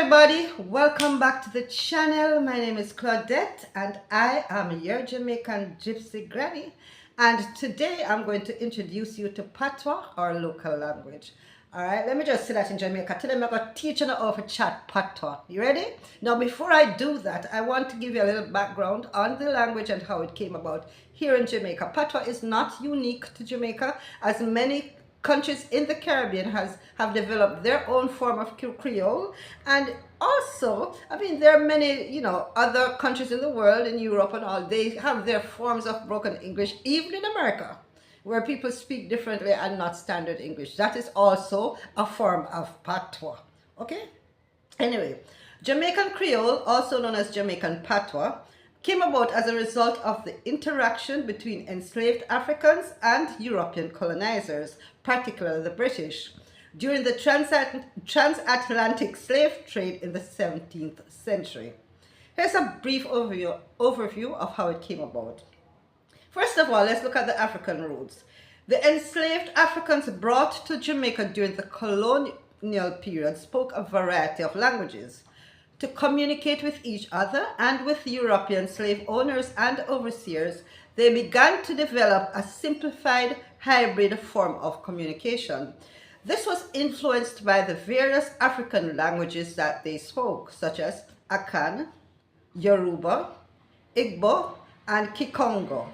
everybody, welcome back to the channel. My name is Claudette and I am your Jamaican Gypsy Granny, and today I'm going to introduce you to Patois, our local language. Alright, let me just say that in Jamaica. Today I'm going to teach you how to chat Patois. You ready? Now before I do that, I want to give you a little background on the language and how it came about here in Jamaica. Patois is not unique to Jamaica, as many countries in the Caribbean have developed their own form of Creole, and also, I mean, there are many, other countries in the world, in Europe and all, they have their forms of broken English, even in America, where people speak differently and not standard English. That is also a form of Patois, okay? Anyway, Jamaican Creole, also known as Jamaican Patois, came about as a result of the interaction between enslaved Africans and European colonizers, particularly the British, during the transatlantic slave trade in the 17th century. Here's a brief overview of how it came about. First of all, let's look at the African roots. The enslaved Africans brought to Jamaica during the colonial period spoke a variety of languages. To communicate with each other and with European slave owners and overseers, they began to develop a simplified hybrid form of communication. This was influenced by the various African languages that they spoke, such as Akan, Yoruba, Igbo, and Kikongo.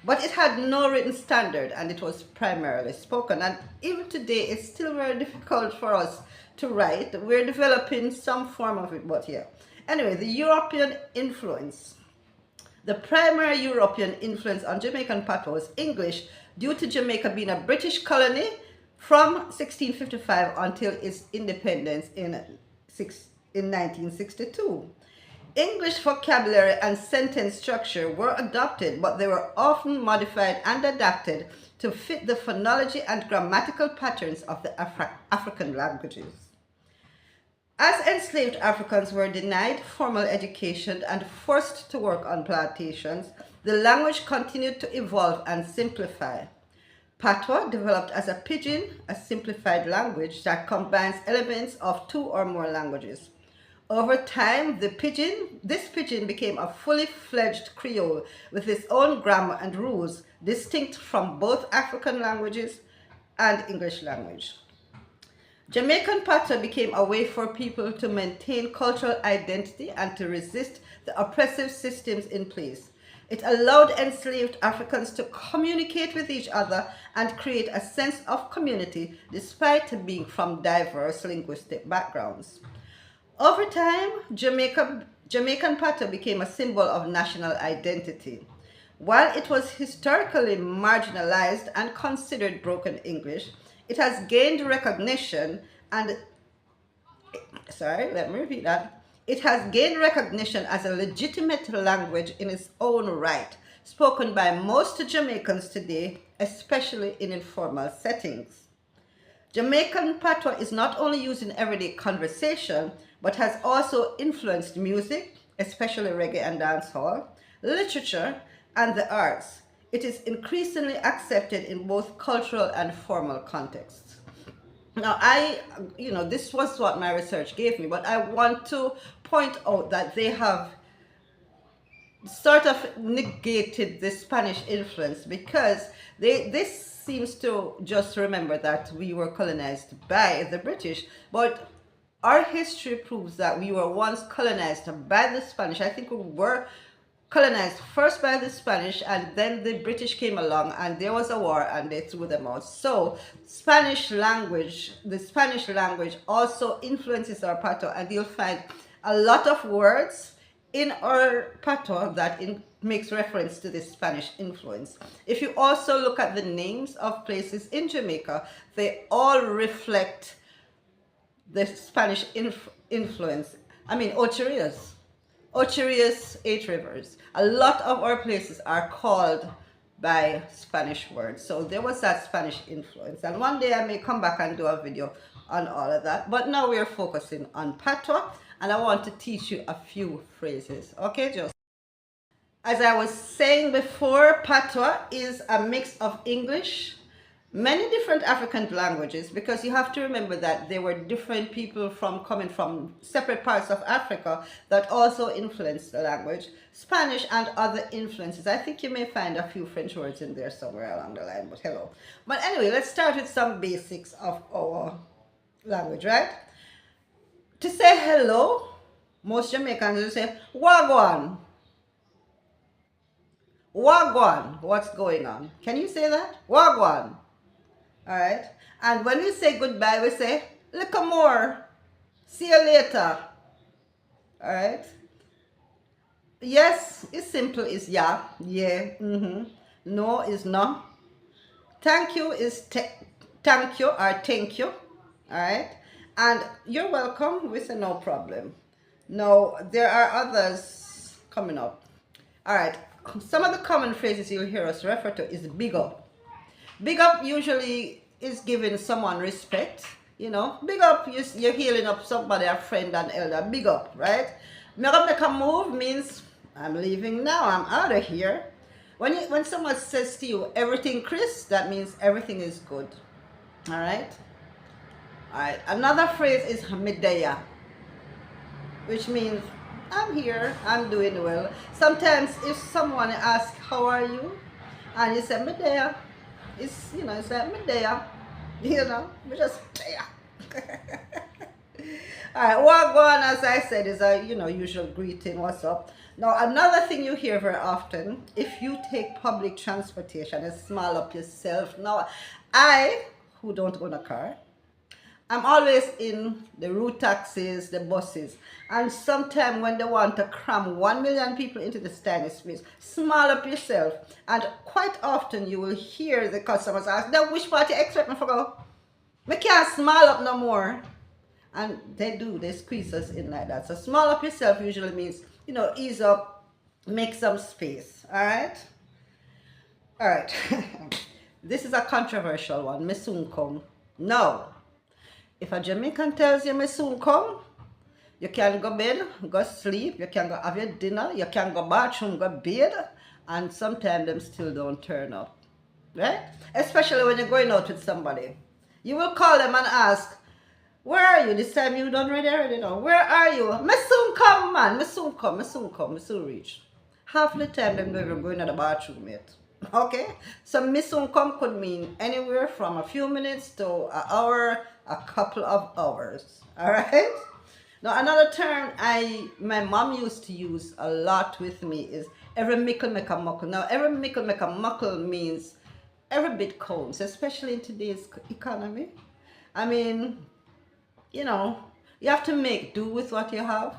But it had no written standard and it was primarily spoken. And even today, it's still very difficult for us to write. We're developing some form of it, but yeah. Anyway, the European influence. The primary European influence on Jamaican Patois was English, due to Jamaica being a British colony from 1655 until its independence in 1962. English vocabulary and sentence structure were adopted, but they were often modified and adapted to fit the phonology and grammatical patterns of the African languages. As enslaved Africans were denied formal education and forced to work on plantations, the language continued to evolve and simplify. Patois developed as a pidgin, a simplified language that combines elements of two or more languages. Over time, this pidgin became a fully fledged Creole with its own grammar and rules, distinct from both African languages and English language. Jamaican Patois became a way for people to maintain cultural identity and to resist the oppressive systems in place. It allowed enslaved Africans to communicate with each other and create a sense of community despite being from diverse linguistic backgrounds. Over time, Jamaican Patois became a symbol of national identity. While it was historically marginalized and considered broken English, it has gained recognition and, It has gained recognition as a legitimate language in its own right, spoken by most Jamaicans today, especially in informal settings. Jamaican Patois is not only used in everyday conversation, but has also influenced music, especially reggae and dancehall, literature, and the arts. It is increasingly accepted in both cultural and formal contexts. Now, this was what my research gave me, but I want to point out that they have sort of negated the Spanish influence, because this seems to just remember that we were colonized by the British, but our history proves that we were once colonized by the Spanish. I think we were colonized first by the Spanish, and then the British came along and there was a war and they threw them out. So the Spanish language also influences our Patois, and you'll find a lot of words in our Patois that makes reference to this Spanish influence. If you also look at the names of places in Jamaica, they all reflect the Spanish influence. I mean, Ocherias, 8 Rivers. A lot of our places are called by Spanish words. So there was that Spanish influence. And one day I may come back and do a video on all of that. But now we're focusing on Patois, and I want to teach you a few phrases. Okay, just as I was saying before, Patois is a mix of English many different African languages, because you have to remember that there were different people from coming from separate parts of Africa that also influenced the language. Spanish and other influences. I think you may find a few French words in there somewhere along the line, but hello. But anyway, let's start with some basics of our language, right? To say hello, most Jamaicans will say wagwan. Wagwan. What's going on? Can you say that? Wagwan. All right. And when we say goodbye, we say little more. See you later. All right. Yes is simple is yeah. Yeah. No is no. Thank you is thank you or thank you. All right. And you're welcome, we say no problem. Now, there are others coming up. All right. Some of the common phrases you'll hear us refer to is big up. Big up usually is giving someone respect. You know, big up, you're healing up somebody, a friend, an elder. Big up, right? Make a move means I'm leaving now, I'm out of here. When someone says to you, everything Chris, that means everything is good. All right? All right. Another phrase is midaya, which means I'm here, I'm doing well. Sometimes if someone asks, how are you? And you say, midaya, it's, you know, it's like midaya, you know, we just there. All right, wagwan, as I said, is a, you know, usual greeting, what's up? Now, another thing you hear very often, if you take public transportation and smile up yourself. Now, I, who don't own a car, I'm always in the route taxis, the buses, and sometimes when they want to cram 1 million people into this tiny space, smile up yourself. And quite often you will hear the customers ask, now which part you expect me to go? We can't smile up no more. And they do, they squeeze us in like that. So smile up yourself usually means, you know, ease up, make some space, all right? All right, this is a controversial one, me soon come. No. If a Jamaican tells you, me soon come, you can go bed, go sleep, you can go have your dinner, you can go bathroom, go bed, and sometimes them still don't turn up, right? Especially when you're going out with somebody. You will call them and ask, where are you? This time you done ready already now. Where are you? Me soon come, man. Me soon come, me soon come, me soon reach. Half the time them don't even go into the bathroom yet. Okay? So me soon come could mean anywhere from a few minutes to an hour, a couple of hours. Alright? Now another term my mom used to use a lot with me is every mickle make a muckle. Now every mickle make a muckle means every bit counts, especially in today's economy. I mean, you know, you have to make do with what you have,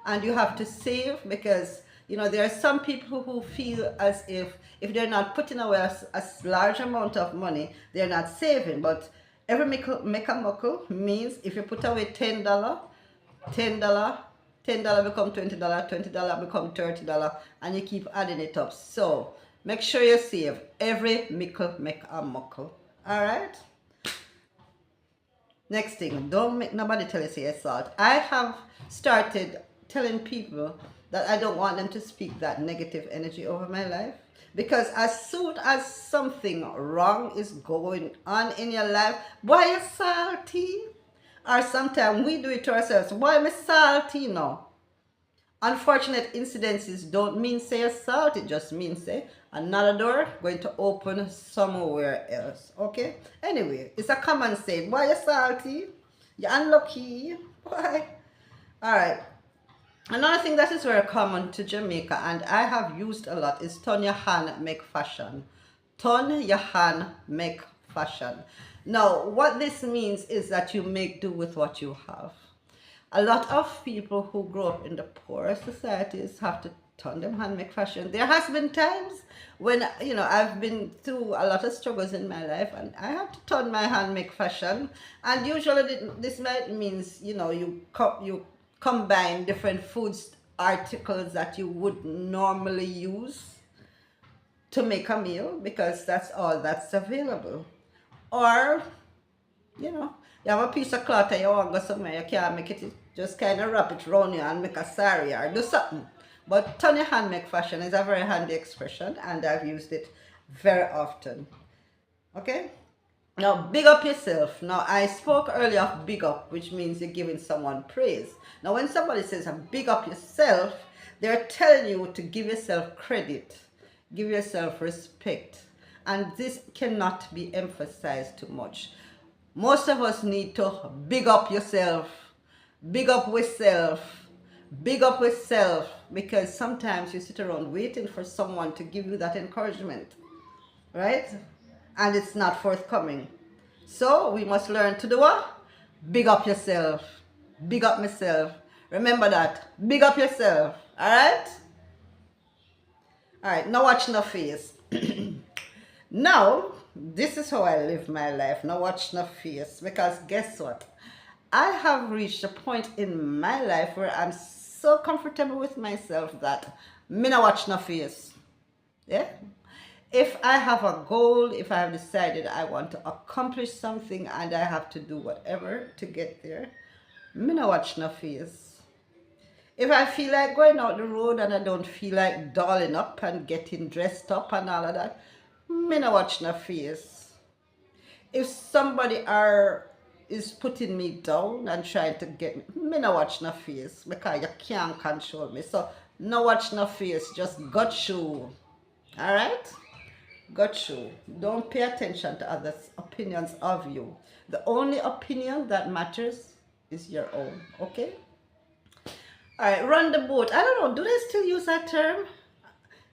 and you have to save, because you know there are some people who feel as if they're not putting away a large amount of money, they're not saving. But every make a muckle means if you put away $10, $10 become $20, $20 become $30, and you keep adding it up. So make sure you save. Every mickle make a muckle. All right. Next thing, don't make nobody tell you say assault. I have started telling people that I don't want them to speak that negative energy over my life, because as soon as something wrong is going on in your life, why you salty? Or sometimes we do it to ourselves. Why am I salty now? Unfortunate incidences don't mean say assault, it just means say another door going to open somewhere else. Okay? Anyway, it's a common saying. Why you salty? You're unlucky. Why? Alright. Another thing that is very common to Jamaica and I have used a lot is turn your hand, make fashion. Turn your hand, make fashion. Now, what this means is that you make do with what you have. A lot of people who grow up in the poorer societies have to turn them hand, make fashion. There has been times when, you know, I've been through a lot of struggles in my life and I have to turn my hand, make fashion. And usually this might means, you know, you combine different foods articles that you would normally use to make a meal, because that's all that's available. Or, you know, you have a piece of cloth and you want to go somewhere, you can't make it, just kind of wrap it around you and make a sari or do something. But turn your hand, make fashion is a very handy expression and I've used it very often. Okay? Now, big up yourself. Now, I spoke earlier of big up, which means you're giving someone praise. Now, when somebody says big up yourself, they're telling you to give yourself credit, give yourself respect. And this cannot be emphasized too much. Most of us need to big up yourself, big up with self, big up with self, because sometimes you sit around waiting for someone to give you that encouragement, right? And it's not forthcoming. So we must learn to do what? Big up yourself. Big up myself. Remember that. Big up yourself. Alright? Alright, now watch no face. Now, this is how I live my life. Now watch no face. Because guess what? I have reached a point in my life where I'm so comfortable with myself that me no watch no face. Yeah? If I have a goal, if I have decided I want to accomplish something and I have to do whatever to get there, me no watch no face. If I feel like going out the road and I don't feel like dolling up and getting dressed up and all of that, me no watch no face. If somebody is putting me down and trying to get me no watch no face, because you can't control me. So no watch no face, just gut show. Alright? Got you. Don't pay attention to others' opinions of you. The only opinion that matters is your own. Okay? Alright, run the boat. I don't know, do they still use that term?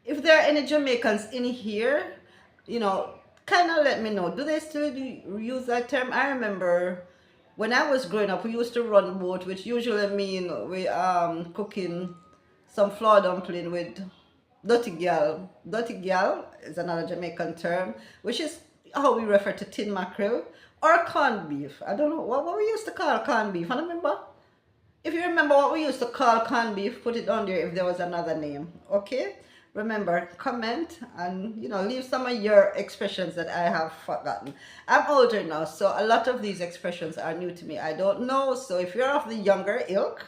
If there are any Jamaicans in here, kind of let me know. Do they still use that term? I remember when I was growing up, we used to run boat, which usually mean we cooking some flour dumpling with dirty gal. Dirty gal is another Jamaican term, which is how we refer to tin mackerel or corned beef. I don't know what we used to call corned beef. I don't remember. If you remember what we used to call corned beef, put it on there if there was another name. Okay? Remember, comment and leave some of your expressions that I have forgotten. I'm older now, so a lot of these expressions are new to me. I don't know. So if you're of the younger ilk,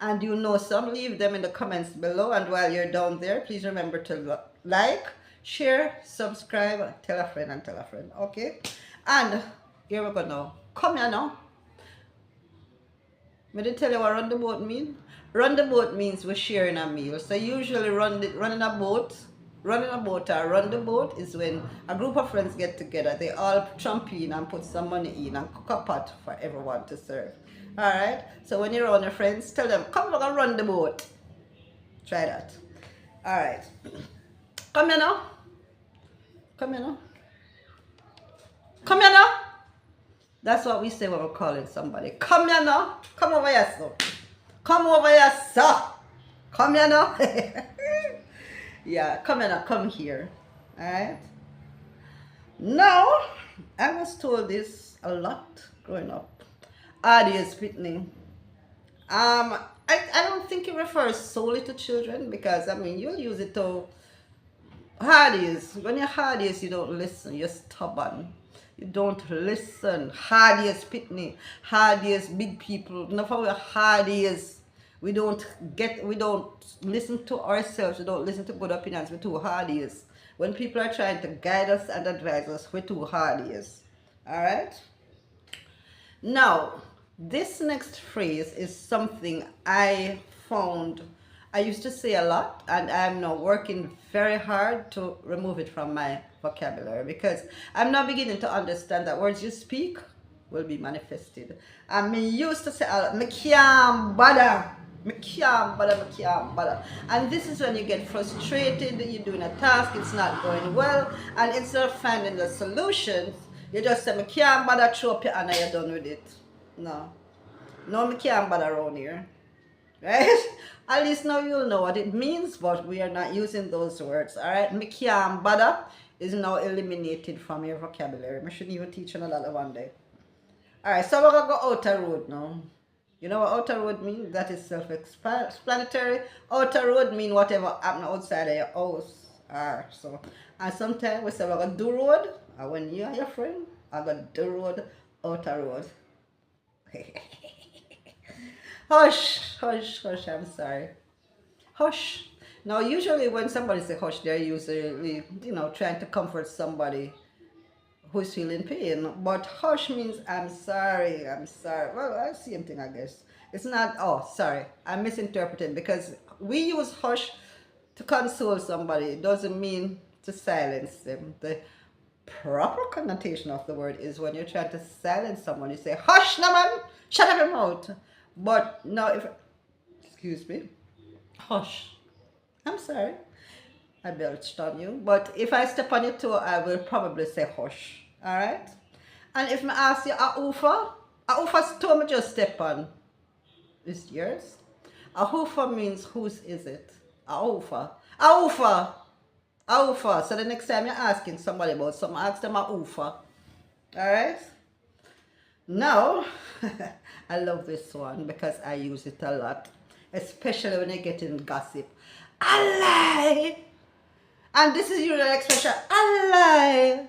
and you know some, leave them in the comments below. And while you're down there, please remember to like, share, subscribe, tell a friend and tell a friend. Okay? And here we go now. Come here now. Me didn't tell you what run the boat mean? Run the boat means we're sharing a meal. So usually running a boat or run the boat is when a group of friends get together. They all jump in and put some money in and cook a pot for everyone to serve. Alright, so when you're around your friends, tell them, come look and run the boat. Try that. Alright. Come here now. Come here now. Come here now. That's what we say when we're calling somebody. Come here now. Come over here, sir. Come over here, sir. Come here now. Yeah, come here now. Come here. Alright. Now, I was told this a lot growing up. Audience Pitney. I don't think it refers solely to children, because you'll use it to hardies. When you're hardies, you don't listen. You're stubborn. You don't listen. Hardies Pitney. Hardies big people. Enough of our hardies. We don't listen to ourselves. We don't listen to good opinions. We're too hardies. When people are trying to guide us and advise us, we're too hardies. Alright? Now, this next phrase is something I found I used to say a lot, and I'm now working very hard to remove it from my vocabulary, because I'm now beginning to understand that words you speak will be manifested. And me used to say a lot, me can't bother. Me can't bother, me can't bother. And this is when you get frustrated, you're doing a task, it's not going well, and instead of finding the solutions, you just say, me can't bother, throw up your hand and you're done with it. No. No, me can't bother around here. Right? At least now you'll know what it means, but we are not using those words. Alright? Me can't bother is now eliminated from your vocabulary. I shouldn't even teach you another one day. Alright, so we're going to go outer road now. You know what outer road means? That is self-explanatory. Outer road means whatever happen outside of your house. So, and sometimes we say we're going to do road, and when you and your friend are going to do road, outer road. Hush, hush, hush, I'm sorry. Hush. Now, usually when somebody says hush, they're usually, trying to comfort somebody who's feeling pain. But hush means I'm sorry, I'm sorry. Well, that's the same thing, I guess. It's not, oh, sorry, I misinterpreted because we use hush to console somebody. It doesn't mean to silence them. The proper connotation of the word is when you're trying to silence someone, you say, hush, no man, shut up your mouth. But no, if, excuse me, hush. I'm sorry. I belched on you. But if I step on your toe, I will probably say hush. Alright? And if I ask you a oofa's toe me just step on. Is yours? A hoofa means whose is it? A oofa. A oofa. A oofa. So the next time you're asking somebody about something, ask them a oofa. Alright? Now, I love this one because I use it a lot. Especially when you get in gossip. I lie. And this is usually an expression, I lie.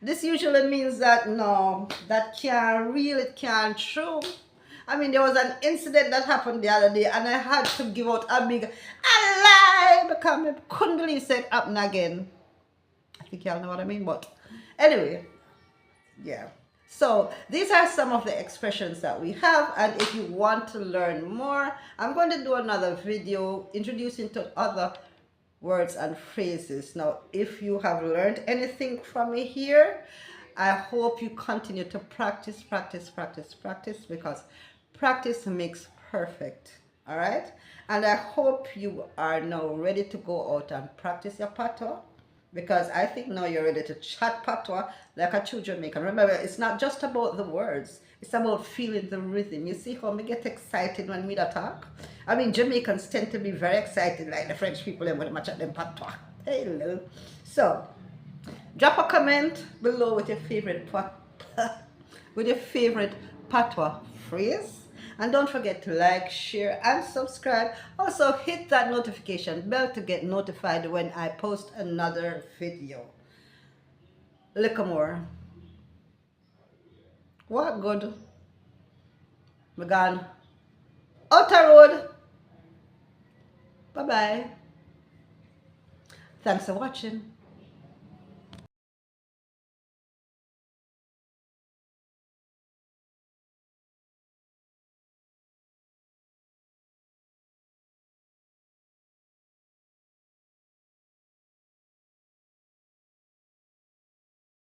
This usually means that no, that can't real, it can't true. I mean, there was an incident that happened the other day and I had to give out a big, I lie, because I couldn't believe it happened again. I think y'all know what I mean, but anyway, yeah. So these are some of the expressions that we have, and if you want to learn more, I'm going to do another video introducing to other words and phrases. Now, if you have learned anything from me here, I hope you continue to practice, because practice makes perfect. All right? And I hope you are now ready to go out and practice your patois, because I think now you're ready to chat patois like a true Jamaican. Remember, it's not just about the words. It's about feeling the rhythm. You see how me get excited when we talk? I mean, Jamaicans tend to be very excited like the French people when they match at them patois. Hello. So, drop a comment below with your favorite patois phrase. And don't forget to like, share, and subscribe. Also, hit that notification bell to get notified when I post another video. Look more. What good? We gone. Outer road. Bye-bye. Thanks for watching.